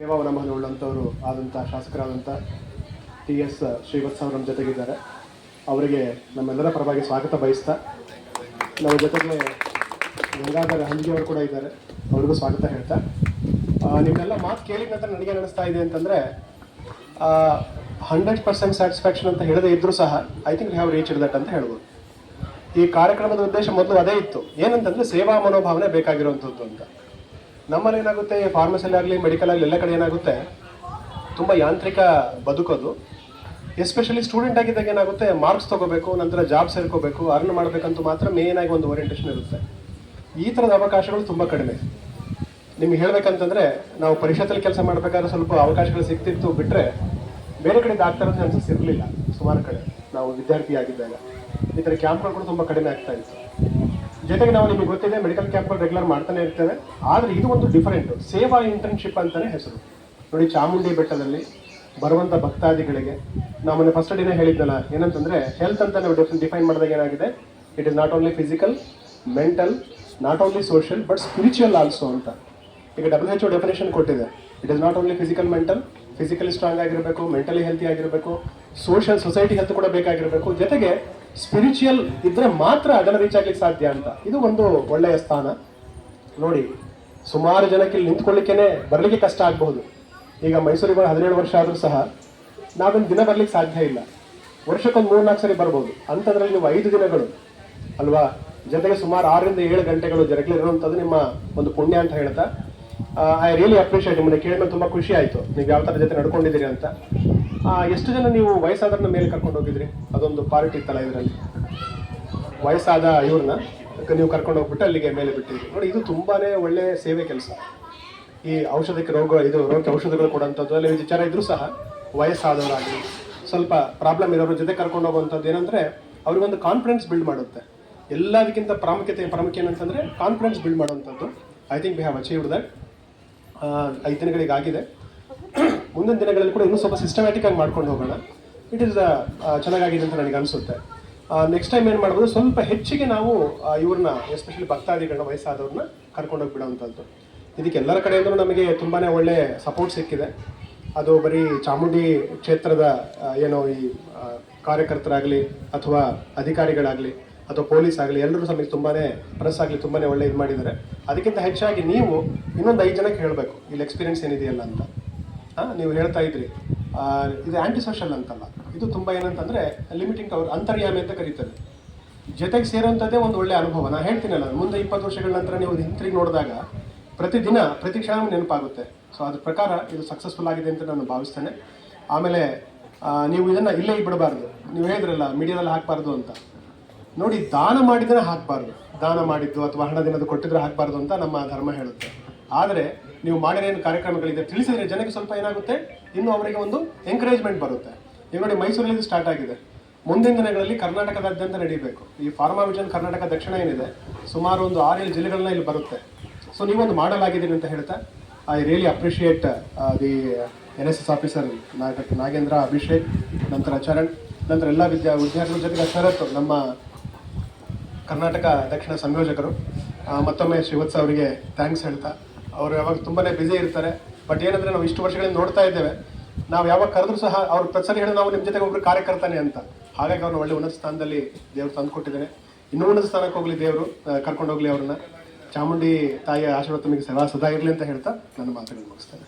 ಸೇವಾವನ ಉಳ್ಳಂಥವರು ಆದಂಥ ಶಾಸಕರಾದಂಥ ಟಿ.ಎಸ್. ಶ್ರೀವತ್ಸ ಅವರು ನಮ್ಮ ಜೊತೆಗಿದ್ದಾರೆ. ಅವರಿಗೆ ನಮ್ಮೆಲ್ಲರ ಪರವಾಗಿ ಸ್ವಾಗತ ಬಯಸ್ತಾ, ನಮ್ಮ ಜೊತೆಗೆ ಗಂಗಾಧರ ಹಂಜಿಯವರು ಕೂಡ ಇದ್ದಾರೆ, ಅವ್ರಿಗೂ ಸ್ವಾಗತ ಹೇಳ್ತಾ, ನಿಮ್ಮೆಲ್ಲ ಮಾತು ಕೇಳಿದ ನಂತರ ನನಗೇನು ಅನಿಸ್ತಾ ಇದೆ ಅಂತಂದರೆ 100% ಸ್ಯಾಟಿಸ್ಫ್ಯಾಕ್ಷನ್ ಅಂತ ಹೇಳದೇ ಇದ್ದರೂ ಸಹ I think we have reached that ಅಂತ ಹೇಳ್ಬೋದು. ಈ ಕಾರ್ಯಕ್ರಮದ ಉದ್ದೇಶ ಮೊದಲು ಅದೇ ಇತ್ತು, ಏನಂತಂದರೆ ಸೇವಾ ಮನೋಭಾವನೆ ಬೇಕಾಗಿರುವಂಥದ್ದು ಅಂತ. ನಮ್ಮಲ್ಲಿ ಏನಾಗುತ್ತೆ, ಫಾರ್ಮಸಿಲಿ ಆಗಲಿ ಮೆಡಿಕಲ್ ಆಗಲಿ ಎಲ್ಲ ಕಡೆ ಏನಾಗುತ್ತೆ, ತುಂಬ ಯಾಂತ್ರಿಕ ಬದುಕೋದು. ಎಸ್ಪೆಷಲಿ ಸ್ಟೂಡೆಂಟ್ ಆಗಿದ್ದಾಗ ಏನಾಗುತ್ತೆ, ಮಾರ್ಕ್ಸ್ ತೊಗೋಬೇಕು, ನಂತರ ಜಾಬ್ ಸೇರ್ಕೋಬೇಕು, ಅರ್ನ್ ಮಾಡಬೇಕಂತೂ ಮಾತ್ರ ಮೇಯ್ನಾಗಿ ಒಂದು ಓರಿಯೆಂಟೇಷನ್ ಇರುತ್ತೆ. ಈ ಥರದ ಅವಕಾಶಗಳು ತುಂಬ ಕಡಿಮೆ. ನಿಮ್ಗೆ ಹೇಳಬೇಕಂತಂದರೆ, ನಾವು ಪರಿಷತ್ತಲ್ಲಿ ಕೆಲಸ ಮಾಡಬೇಕಾದ್ರೆ ಸ್ವಲ್ಪ ಅವಕಾಶಗಳು ಸಿಗ್ತಿತ್ತು ಬಿಟ್ಟರೆ ಬೇರೆ ಕಡೆ ಆಗ್ತಾ ಇರೋ ಚಾನ್ಸಸ್ ಇರಲಿಲ್ಲ. ಸುಮಾರು ಕಡೆ ನಾವು ವಿದ್ಯಾರ್ಥಿ ಆಗಿದ್ದಾಗ ಈ ಥರ ಕ್ಯಾಂಪ್ಗಳು ಕೂಡ ತುಂಬ ಕಡಿಮೆ ಆಗ್ತಾ ಇತ್ತು. ಜೊತೆಗೆ ನಾವು ನಿಮಗೆ ಗೊತ್ತಿದೆ, ಮೆಡಿಕಲ್ ಕ್ಯಾಂಪ್ಗಳು ರೆಗ್ಯುಲರ್ ಮಾಡ್ತಾನೆ ಇರ್ತೇವೆ. ಆದರೆ ಇದು ಒಂದು ಡಿಫರೆಂಟ್ ಸೇವಾ ಇಂಟರ್ನ್ಶಿಪ್ ಅಂತಲೇ ಹೆಸರು. ನೋಡಿ, ಚಾಮುಂಡಿ ಬೆಟ್ಟದಲ್ಲಿ ಬರುವಂಥ ಭಕ್ತಾದಿಗಳಿಗೆ ನಾವು ಮೊನ್ನೆ ಫಸ್ಟ್ ಡೇನೇ ಹೇಳಿದ್ನಲ್ಲ, ಏನಂತಂದರೆ ಹೆಲ್ತ್ ಅಂತ ನಾವು ಡಿಫೈನ್ ಮಾಡಿದಾಗ ಏನಾಗಿದೆ, it is not only physical, mental, not only social but spiritual also ಅಂತ. ಈಗ WHO ಡೆಫಿನೇಷನ್ ಕೊಟ್ಟಿದೆ. It is not only physical mental, physically strong ಆಗಿರಬೇಕು, ಮೆಂಟಲಿ ಹೆಲ್ತಿ ಆಗಿರಬೇಕು, ಸೋಷಿಯಲ್ ಸೊಸೈಟಿ ಹೆಲ್ತ್ ಕೂಡ ಬೇಕಾಗಿರಬೇಕು, ಜೊತೆಗೆ ಸ್ಪಿರಿಚುವಲ್ ಇದ್ರೆ ಮಾತ್ರ ಅದನ್ನು ರೀಚ್ ಆಗ್ಲಿಕ್ಕೆ ಸಾಧ್ಯ ಅಂತ. ಇದು ಒಂದು ಒಳ್ಳೆಯ ಸ್ಥಾನ. ನೋಡಿ, ಸುಮಾರು ಜನಕ್ಕೆ ಇಲ್ಲಿ ನಿಂತ್ಕೊಳ್ಳಿಕ್ಕೇನೆ ಬರಲಿಕ್ಕೆ ಕಷ್ಟ ಆಗಬಹುದು. ಈಗ ಮೈಸೂರಿಗೆ 17 ವರ್ಷ ಆದರೂ ಸಹ ನಾವೊಂದು ದಿನ ಬರ್ಲಿಕ್ಕೆ ಸಾಧ್ಯ ಇಲ್ಲ. ವರ್ಷಕ್ಕೊಂದು 3-4 ಸರಿ ಬರ್ಬೋದು. ಅಂಥದ್ರಲ್ಲಿ ನೀವು 5 ದಿನಗಳು ಅಲ್ವಾ, ಜೊತೆಗೆ ಸುಮಾರು 6 ರಿಂದ 7 ಗಂಟೆಗಳು ಜರಗಲಿರುವಂಥದ್ದು ನಿಮ್ಮ ಒಂದು ಪುಣ್ಯ ಅಂತ ಹೇಳ್ತಾ, ಐ ರಿಯಲಿ ಅಪ್ರಿಷಿಯೇಟ್. ನಿಮ್ಮನ್ನು ಕೇಳಿದ್ರೆ ತುಂಬ ಖುಷಿ ಆಯಿತು, ನೀವು ಯಾವ ಥರ ಜೊತೆ ನಡ್ಕೊಂಡಿದ್ದೀರಿ ಅಂತ. ಎಷ್ಟು ಜನ ನೀವು ವಯಸ್ಸಾದ್ರನ್ನ ಮೇಲೆ ಕರ್ಕೊಂಡು ಹೋಗಿದ್ರಿ? ಅದೊಂದು ಪಾರ್ಟಿ ಇತ್ತಲ್ಲ ಇದರಲ್ಲಿ, ವಯಸ್ಸಾದ ಇವ್ರನ್ನ ನೀವು ಕರ್ಕೊಂಡು ಹೋಗ್ಬಿಟ್ಟು ಅಲ್ಲಿಗೆ ಮೇಲೆ ಬಿಟ್ಟಿದ್ರಿ. ನೋಡಿ, ಇದು ತುಂಬಾ ಒಳ್ಳೆಯ ಸೇವೆ ಕೆಲಸ. ಈ ಔಷಧಕ್ಕೆ ರೋಗಕ್ಕೆ ಔಷಧಗಳು ಕೊಡುವಂಥದ್ದು ಅಲ್ಲಿ ವಿಚಾರ ಇದ್ರೂ ಸಹ ವಯಸ್ಸಾದವರಾಗಲಿ ಸ್ವಲ್ಪ ಪ್ರಾಬ್ಲಮ್ ಇರೋರ ಜೊತೆ ಕರ್ಕೊಂಡು ಹೋಗುವಂಥದ್ದು ಏನಂದರೆ ಅವ್ರಿಗೊಂದು ಕಾನ್ಫಿಡೆನ್ಸ್ ಬಿಲ್ಡ್ ಮಾಡುತ್ತೆ. ಎಲ್ಲದಕ್ಕಿಂತ ಪ್ರಾಮುಖ್ಯ ಏನಂತಂದರೆ ಕಾನ್ಫಿಡೆನ್ಸ್ ಬಿಲ್ಡ್ ಮಾಡುವಂಥದ್ದು. I think we have achieved that. 5 ದಿನಗಳಿಗಾಗಿದೆ. ಮುಂದಿನ ದಿನಗಳಲ್ಲಿ ಕೂಡ ಇನ್ನೂ ಸ್ವಲ್ಪ ಸಿಸ್ಟಮ್ಯಾಟಿಕ್ ಆಗಿ ಮಾಡ್ಕೊಂಡು ಹೋಗೋಣ. ಇಟ್ ಈಸ್ ಚೆನ್ನಾಗಾಗಿದೆ ಅಂತ ನನಗೆ ಅನಿಸುತ್ತೆ. ನೆಕ್ಸ್ಟ್ ಟೈಮ್ ಏನು ಮಾಡ್ಬೋದು, ಸ್ವಲ್ಪ ಹೆಚ್ಚಿಗೆ ನಾವು ಇವ್ರನ್ನ ಎಸ್ಪೆಷಲಿ ಭಕ್ತಾದಿಗಳನ್ನ, ವಯಸ್ಸಾದವ್ರನ್ನ ಕರ್ಕೊಂಡೋಗಿ ಬಿಡೋವಂಥದ್ದು. ಇದಕ್ಕೆ ಎಲ್ಲರ ಕಡೆಯಿಂದಲೂ ನಮಗೆ ತುಂಬಾ ಒಳ್ಳೆ ಸಪೋರ್ಟ್ ಸಿಕ್ಕಿದೆ. ಅದು ಬರೀ ಚಾಮುಂಡಿ ಕ್ಷೇತ್ರದ ಏನೋ ಈ ಕಾರ್ಯಕರ್ತರಾಗಲಿ ಅಥವಾ ಅಧಿಕಾರಿಗಳಾಗಲಿ ಅಥವಾ ಪೊಲೀಸ್ ಆಗಲಿ ಎಲ್ಲರೂ ನಮಗೆ ತುಂಬಾ ಪ್ರೆಸ್ ಆಗಲಿ ತುಂಬಾ ಒಳ್ಳೆ ಇದು ಮಾಡಿದ್ದಾರೆ. ಅದಕ್ಕಿಂತ ಹೆಚ್ಚಾಗಿ ನೀವು ಇನ್ನೊಂದು 5 ಜನಕ್ಕೆ ಹೇಳಬೇಕು ಇಲ್ಲಿ ಎಕ್ಸ್ಪೀರಿಯನ್ಸ್ ಏನಿದೆಯಲ್ಲ ಅಂತ. ನೀವು ಹೇಳ್ತಾ ಇದ್ರಿ, ಇದು ಆ್ಯಂಟಿ ಸೋಷಲ್ ಅಂತಲ್ಲ, ಇದು ತುಂಬ ಏನಂತಂದರೆ ಲಿಮಿಟಿಂಗ್ ಅವ್ರ ಅಂತರ್ಯಾಮಿ ಅಂತ ಕರೀತಾರೆ. ಜೊತೆಗೆ ಸೇರುವಂಥದ್ದೇ ಒಂದು ಒಳ್ಳೆಯ ಅನುಭವ. ನಾನು ಹೇಳ್ತೀನಲ್ಲ, ಮುಂದೆ 20 ವರ್ಷಗಳ ನಂತರ ನೀವು ಹಿಂತಿರುಗಿ ನೋಡಿದಾಗ ಪ್ರತಿದಿನ ಪ್ರತಿ ಕ್ಷಣ ನೆನಪಾಗುತ್ತೆ. ಸೊ ಅದ್ರ ಪ್ರಕಾರ ಇದು ಸಕ್ಸಸ್ಫುಲ್ ಆಗಿದೆ ಅಂತ ನಾನು ಭಾವಿಸ್ತೇನೆ. ಆಮೇಲೆ ನೀವು ಇದನ್ನು ಇಲ್ಲೇ ಬಿಡಬಾರ್ದು. ನೀವು ಹೇಳಿದ್ರಲ್ಲ ಮೀಡಿಯಾದಲ್ಲಿ ಹಾಕಬಾರ್ದು ಅಂತ. ನೋಡಿ, ದಾನ ಮಾಡಿದ್ರೆ ಹಾಕಬಾರ್ದು, ದಾನ ಮಾಡಿದ್ದು ಅಥವಾ ಹಣದಿನದು ಕೊಟ್ಟಿದ್ರೆ ಹಾಕಬಾರ್ದು ಅಂತ ನಮ್ಮ ಧರ್ಮ ಹೇಳುತ್ತೆ. ಆದರೆ ನೀವು ಮಾಡಿರೇನು ಕಾರ್ಯಕ್ರಮಗಳಿದೆ ತಿಳಿಸಿದ್ರೆ ಜನಕ್ಕೆ ಸ್ವಲ್ಪ ಏನಾಗುತ್ತೆ, ಇನ್ನು ಅವರಿಗೆ ಒಂದು ಎಂಕರೇಜ್ಮೆಂಟ್ ಬರುತ್ತೆ. ಈಗ ನೋಡಿ, ಮೈಸೂರಲ್ಲಿ ಇದು ಸ್ಟಾರ್ಟ್ ಆಗಿದೆ. ಮುಂದಿನ ದಿನಗಳಲ್ಲಿ ಕರ್ನಾಟಕದಾದ್ಯಂತ ನಡೀಬೇಕು. ಈ ಫಾರ್ಮಾ ವಿಷನ್ ಕರ್ನಾಟಕ ದಕ್ಷಿಣ ಏನಿದೆ, ಸುಮಾರು ಒಂದು 6-7 ಜಿಲ್ಲೆಗಳನ್ನ ಇಲ್ಲಿ ಬರುತ್ತೆ. ಸೊ ನೀವೊಂದು ಮಾಡಲ್ ಆಗಿದ್ದೀರಿ ಅಂತ ಹೇಳ್ತಾ, I really appreciate the NSS officer Nagendra, Abhishek, ನಂತರ ಚರಣ್, ನಂತರ ಎಲ್ಲ ವಿದ್ಯಾರ್ಥಿಗಳ ಜೊತೆಗೆ ಶರತ್, ನಮ್ಮ ಕರ್ನಾಟಕ ದಕ್ಷಿಣ ಸಂಯೋಜಕರು. ಮತ್ತೊಮ್ಮೆ ಶ್ರೀವತ್ಸ ಅವರಿಗೆ ಥ್ಯಾಂಕ್ಸ್ ಹೇಳ್ತಾ, ಅವರು ಯಾವಾಗ ತುಂಬಾ ಬ್ಯುಸಿ ಇರ್ತಾರೆ. ಬಟ್ ಏನಂದರೆ ನಾವು ಇಷ್ಟು ವರ್ಷಗಳಿಂದ ನೋಡ್ತಾ ಇದ್ದೇವೆ, ನಾವು ಯಾವಾಗ ಕರೆದ್ರೂ ಸಹ ಅವ್ರು ಪ್ರತಿ ಹೇಳಿ ನಾವು ನಿಮ್ಮ ಜೊತೆಗೆ ಒಬ್ಬರು ಕಾರ್ಯಕರ್ತನೆ ಅಂತ. ಹಾಗಾಗಿ ಅವ್ರನ್ನ ಒಳ್ಳೆ ಉನ್ನತ ಸ್ಥಾನದಲ್ಲಿ ದೇವರು ತಂದು ಕೊಟ್ಟಿದ್ದೇನೆ. ಇನ್ನೂ ಉನ್ನತ ಸ್ಥಾನಕ್ಕೆ ಹೋಗಲಿ ದೇವರು, ಕರ್ಕೊಂಡು ಹೋಗಲಿ ಅವ್ರನ್ನ. ಚಾಮುಂಡಿ ತಾಯಿಯ ಆಶೀರ್ವಾದ ತಮಗೆ ಸದಾ ಇರಲಿ ಅಂತ ಹೇಳ್ತಾ ನನ್ನ ಮಾತುಗಳನ್ನು ಮುಗಿಸ್ತೇನೆ.